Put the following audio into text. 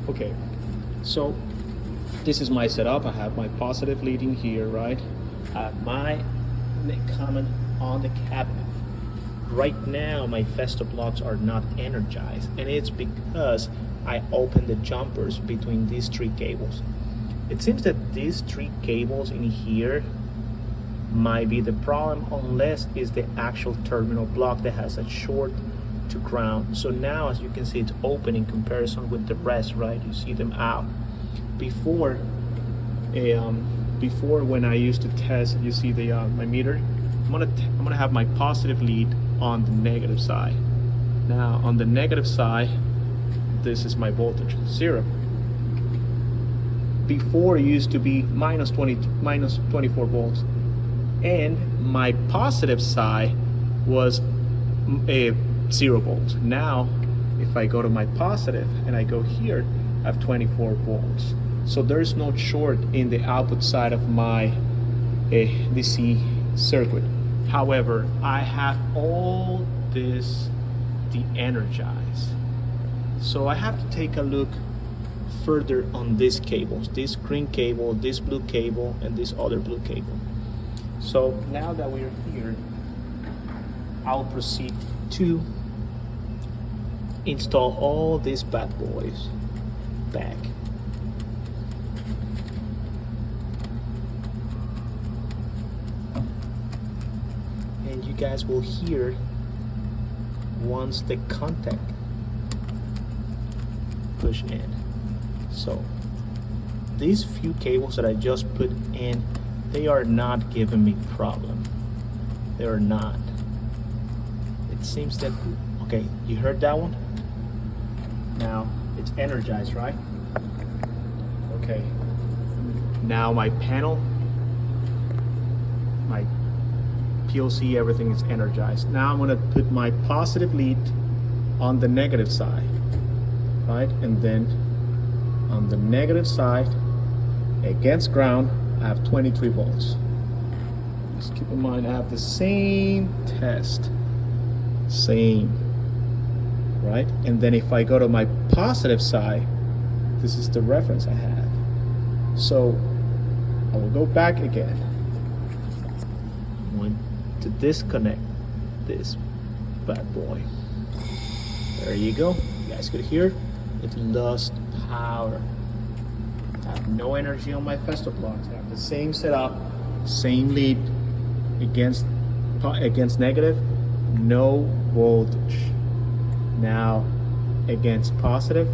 Okay, so this is my setup. I have my positive leading here, right? I have my common on the cabinet. Right now, my Festo blocks are not energized, and it's because I opened the jumpers between these three cables. It seems that these three cables in here might be the problem, unless it's the actual terminal block that has a short to ground. So now, as you can see, it's open in comparison with the rest, right? You see them out. Before when I used to test, you see the my meter. I'm gonna have my positive lead on the negative side. Now on the negative side, this is my voltage, 0. Before it used to be minus 24 volts, and my positive side was 0 volts. Now if I go to my positive and I go here, I have 24 volts. So there's no short in the output side of my DC circuit. However, I have all this de-energized. So I have to take a look further on these cables, this green cable, this blue cable, and this other blue cable. So now that we're here, I'll proceed to install all these bad boys back. And you guys will hear once the contact push in. So these few cables that I just put in, they are not giving me problem. They are not. It seems that, okay, you heard that one? Now it's energized, right? Okay. Now my panel, my PLC, everything is energized. Now I'm gonna put my positive lead on the negative side, right? And then on the negative side, against ground, I have 23 volts. Just keep in mind, I have the same test, same, right? And then if I go to my positive side, this is the reference I have. So I will go back again. I'm going to disconnect this bad boy. There you go. You guys could hear it lost power. I have no energy on my Festo blocks. I have the same setup, same lead against negative, no voltage. Now against positive,